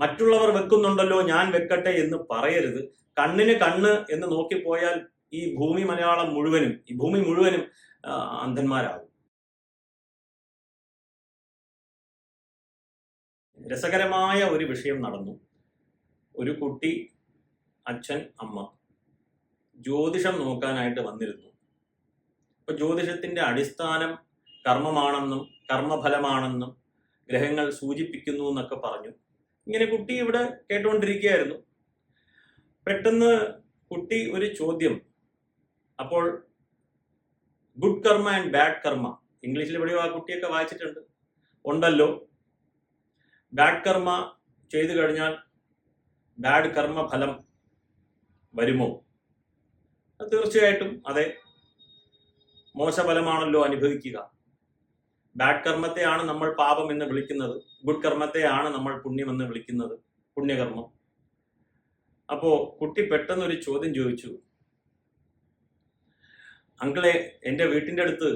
മറ്റുള്ളവർ വെക്കുന്നുണ്ടല്ലോ ഞാൻ വെക്കട്ടെ എന്ന് പറയരുത്. കണ്ണിന് കണ്ണ് എന്ന് നോക്കിപ്പോയാൽ ഈ ഭൂമി മുഴുവനും അന്ധന്മാരാകും. രസകരമായ ഒരു വിഷയം നടന്നു. ഒരു കുട്ടി, അച്ഛൻ, അമ്മ ജ്യോതിഷം നോക്കാനായിട്ട് വന്നിരുന്നു. അപ്പൊ ജ്യോതിഷത്തിന്റെ അടിസ്ഥാനം കർമ്മമാണെന്നും കർമ്മഫലമാണെന്നും ഗ്രഹങ്ങൾ സൂചിപ്പിക്കുന്നു എന്നൊക്കെ പറഞ്ഞു. ഇങ്ങനെ കുട്ടി ഇവിടെ കേട്ടുകൊണ്ടിരിക്കുകയായിരുന്നു. പെട്ടെന്ന് കുട്ടി ഒരു ചോദ്യം, അപ്പോൾ ഗുഡ് കർമ്മ ആൻഡ് ബാഡ് കർമ്മ, ഇംഗ്ലീഷിൽ എവിടെയോ ആ കുട്ടിയൊക്കെ വായിച്ചിട്ടുണ്ട്, ഉണ്ടല്ലോ. ബാഡ് കർമ്മ ചെയ്തു കഴിഞ്ഞാൽ ബാഡ് കർമ്മ ഫലം വരുമോ? തീർച്ചയായിട്ടും അതെ, മോശഫലമാണല്ലോ അനുഭവിക്കുക. ബാഡ് കർമ്മത്തെയാണ് നമ്മൾ പാപം എന്ന് വിളിക്കുന്നത്, ഗുഡ് കർമ്മത്തെയാണ് നമ്മൾ പുണ്യം എന്ന് വിളിക്കുന്നത്, പുണ്യകർമ്മം. അപ്പോ കുട്ടി പെട്ടെന്നൊരു ചോദ്യം ചോദിച്ചു, അങ്കിളെ, എൻ്റെ വീട്ടിൻ്റെ അടുത്ത്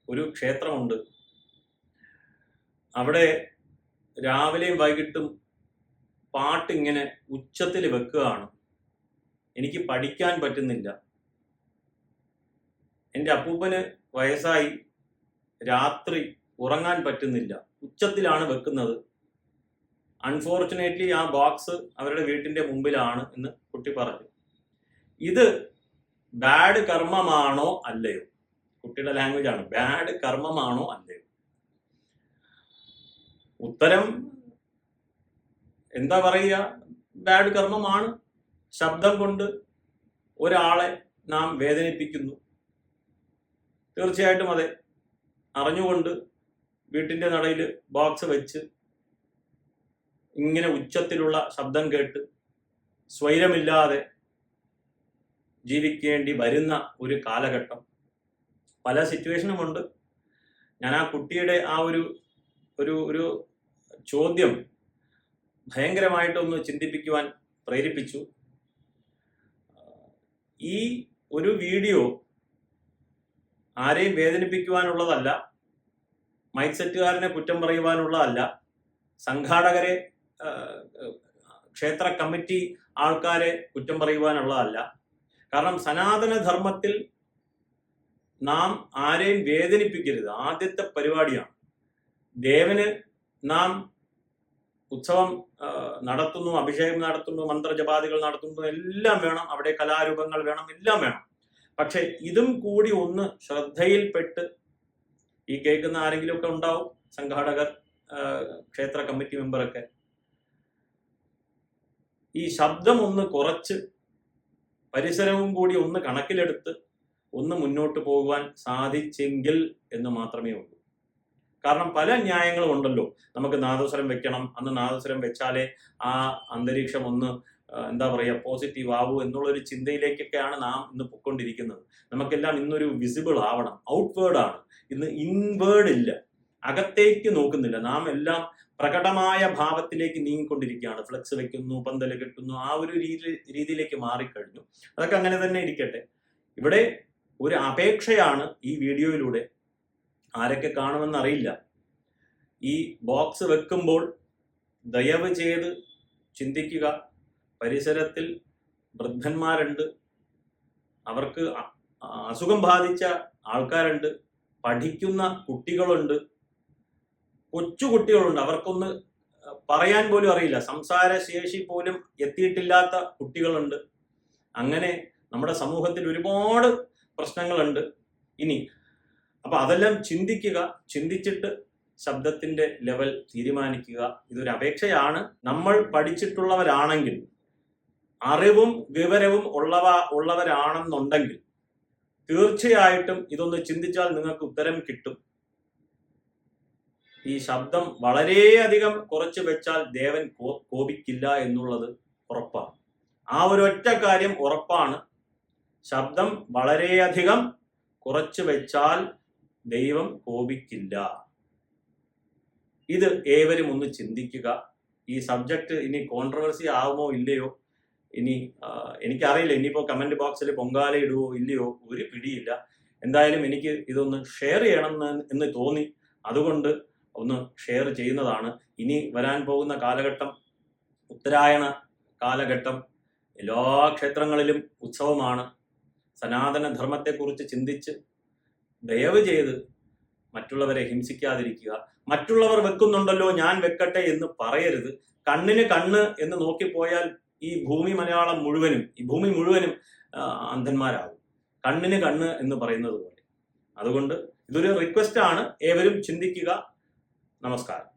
ഒരു ക്ഷേത്രമുണ്ട്. അവിടെ രാവിലെയും വൈകിട്ടും പാട്ടിങ്ങനെ ഉച്ചത്തിൽ വെക്കുകയാണ്. എനിക്ക് പഠിക്കാൻ പറ്റുന്നില്ല. എൻ്റെ അപ്പൂപ്പന് വയസ്സായി, രാത്രി ഉറങ്ങാൻ പറ്റുന്നില്ല, ഉച്ചത്തിലാണ് വെക്കുന്നത്. അൺഫോർച്ചുനേറ്റ്ലി ആ ബോക്സ് അവരുടെ വീട്ടിന്റെ മുമ്പിലാണ് എന്ന് കുട്ടി പറഞ്ഞു. ഇത് ബാഡ് കർമ്മമാണോ അല്ലയോ? കുട്ടിയുടെ ലാംഗ്വേജ് ആണ്, ബാഡ് കർമ്മമാണോ അല്ലയോ? ഉത്തരം എന്താ പറയുക? ബാഡ് കർമ്മമാണ്. ശബ്ദം കൊണ്ട് ഒരാളെ നാം വേദനിപ്പിക്കുന്നു. തീർച്ചയായിട്ടും അതെ. അറിഞ്ഞുകൊണ്ട് വീട്ടിന്റെ നടയിൽ ബോക്സ് വെച്ച് ഇങ്ങനെ ഉച്ചത്തിലുള്ള ശബ്ദം കേട്ട് സ്വൈരമില്ലാതെ ജീവിക്കേണ്ടി വരുന്ന ഒരു കാലഘട്ടം, പല സിറ്റുവേഷനുമുണ്ട്. ഞാൻ ആ കുട്ടിയുടെ ആ ഒരു ചോദ്യം ഭയങ്കരമായിട്ടൊന്ന് ചിന്തിപ്പിക്കുവാൻ പ്രേരിപ്പിച്ചു. ഈ ഒരു വീഡിയോ ആരെയും വേദനിപ്പിക്കുവാനുള്ളതല്ല, മൈക്ക് സെറ്റുകാരനെ കുറ്റം പറയുവാനുള്ളതല്ല, സംഘാടകരെ, ക്ഷേത്ര കമ്മിറ്റി ആൾക്കാരെ കുറ്റം പറയുവാനുള്ളതല്ല. കാരണം സനാതന ധർമ്മത്തിൽ നാം ആരെയും വേദനിപ്പിക്കരുത്. ആദ്യത്തെ പരിപാടിയാണ്. ദേവന് നാം ഉത്സവം നടത്തുന്നു, അഭിഷേകം നടത്തുന്നു, മന്ത്രജപാദികൾ നടത്തുന്നു, എല്ലാം വേണം. അവിടെ കലാരൂപങ്ങൾ വേണം, എല്ലാം വേണം. പക്ഷെ ഇതും കൂടി ഒന്ന് ശ്രദ്ധയിൽപ്പെട്ട്, ഈ കേൾക്കുന്ന ആരെങ്കിലും ഒക്കെ ഉണ്ടാവും, സംഘാടകർ, ക്ഷേത്ര കമ്മിറ്റി മെമ്പറൊക്കെ, ഈ ശബ്ദം ഒന്ന് കുറച്ച് പരിസരവും കൂടി ഒന്ന് കണക്കിലെടുത്ത് ഒന്ന് മുന്നോട്ട് പോകുവാൻ സാധിച്ചെങ്കിൽ എന്ന് മാത്രമേ ഉള്ളൂ. കാരണം പല ന്യായങ്ങളും ഉണ്ടല്ലോ. നമുക്ക് നാദസ്വരം വെക്കണം, അന്ന് നാദസ്വരം വെച്ചാലേ ആ അന്തരീക്ഷം ഒന്ന് എന്താ പറയുക, പോസിറ്റീവ് ആവൂ എന്നുള്ളൊരു ചിന്തയിലേക്കൊക്കെയാണ് നാം ഇന്ന് പൊയ്ക്കൊണ്ടിരിക്കുന്നത്. നമുക്കെല്ലാം ഇന്നൊരു വിസിബിൾ ആവണം, ഔട്ട്വേർഡ് ആണ്. ഇന്ന് ഇൻവേർഡ് ഇല്ല, അകത്തേക്ക് നോക്കുന്നില്ല. നാം എല്ലാം പ്രകടമായ ഭാവത്തിലേക്ക് നീങ്ങിക്കൊണ്ടിരിക്കുകയാണ്. ഫ്ലെക്സ് വെക്കുന്നു, പന്തല് കെട്ടുന്നു, ആ ഒരു രീതിയിലേക്ക് മാറിക്കഴിഞ്ഞു. അതൊക്കെ അങ്ങനെ തന്നെ ഇരിക്കട്ടെ. ഇവിടെ ഒരു അപേക്ഷയാണ് ഈ വീഡിയോയിലൂടെ. ആരൊക്കെ കാണുമെന്ന് അറിയില്ല. ഈ ബോക്സ് വെക്കുമ്പോൾ ദയവ് ചെയ്ത് ചിന്തിക്കുക, പരിസരത്തിൽ വൃദ്ധന്മാരുണ്ട്, അവർക്ക് അസുഖം ബാധിച്ച ആൾക്കാരുണ്ട്, പഠിക്കുന്ന കുട്ടികളുണ്ട്, കൊച്ചുകുട്ടികളുണ്ട്, അവർക്കൊന്ന് പറയാൻ പോലും അറിയില്ല, സംസാരശേഷി പോലും എത്തിയിട്ടില്ലാത്ത കുട്ടികളുണ്ട്. അങ്ങനെ നമ്മുടെ സമൂഹത്തിൽ ഒരുപാട് പ്രശ്നങ്ങളുണ്ട്. ഇനി അപ്പൊ അതെല്ലാം ചിന്തിക്കുക, ചിന്തിച്ചിട്ട് ശബ്ദത്തിന്റെ ലെവൽ തീരുമാനിക്കുക. ഇതൊരു അപേക്ഷയാണ്. നമ്മൾ പഠിച്ചിട്ടുള്ളവരാണെങ്കിൽ, അറിവും വിവരവും ഉള്ളവരാണെന്നുണ്ടെങ്കിൽ തീർച്ചയായിട്ടും ഇതൊന്ന് ചിന്തിച്ചാൽ നിങ്ങൾക്ക് ഉത്തരം കിട്ടും. ഈ ശബ്ദം വളരെയധികം കുറച്ച് വെച്ചാൽ ദേവൻ കോപിക്കില്ല എന്നുള്ളത് ഉറപ്പാണ്. ആ ഒരൊറ്റ കാര്യം ഉറപ്പാണ്. ശബ്ദം വളരെയധികം കുറച്ച് വെച്ചാൽ ദൈവം കോപിക്കില്ല. ഇത് ഏവരും ഒന്ന് ചിന്തിക്കുക. ഈ സബ്ജക്റ്റ് ഇനി കോൺട്രവേഴ്സി ആവുമോ ഇല്ലയോ, ഇനി എനിക്കറിയില്ല. ഇനിയിപ്പോ കമന്റ് ബോക്സിൽ പൊങ്കാല ഇടുവോ ഇല്ലയോ, ഒരു പിടിയില്ല. എന്തായാലും എനിക്ക് ഇതൊന്ന് ഷെയർ ചെയ്യണം എന്ന് തോന്നി. അതുകൊണ്ട് ഒന്ന് ഷെയർ ചെയ്യുന്നതാണ്. ഇനി വരാൻ പോകുന്ന കാലഘട്ടം ഉത്തരായണ കാലഘട്ടം, എല്ലാ ക്ഷേത്രങ്ങളിലും ഉത്സവമാണ്. സനാതന ധർമ്മത്തെക്കുറിച്ച് ചിന്തിച്ച് ദയവ് ചെയ്ത് മറ്റുള്ളവരെ ഹിംസിക്കാതിരിക്കുക. മറ്റുള്ളവർ വെക്കുന്നുണ്ടല്ലോ ഞാൻ വെക്കട്ടെ എന്ന് പറയരുത്. കണ്ണിന് കണ്ണ് എന്ന് നോക്കിപ്പോയാൽ ഈ ഭൂമി മുഴുവനും അന്ധന്മാരാകും. കണ്ണിന് കണ്ണ് എന്ന് പറയുന്നത് പോലെ. അതുകൊണ്ട് ഇതൊരു റിക്വസ്റ്റ് ആണ്, ഏവരും ചിന്തിക്കുക. നമസ്കാരം.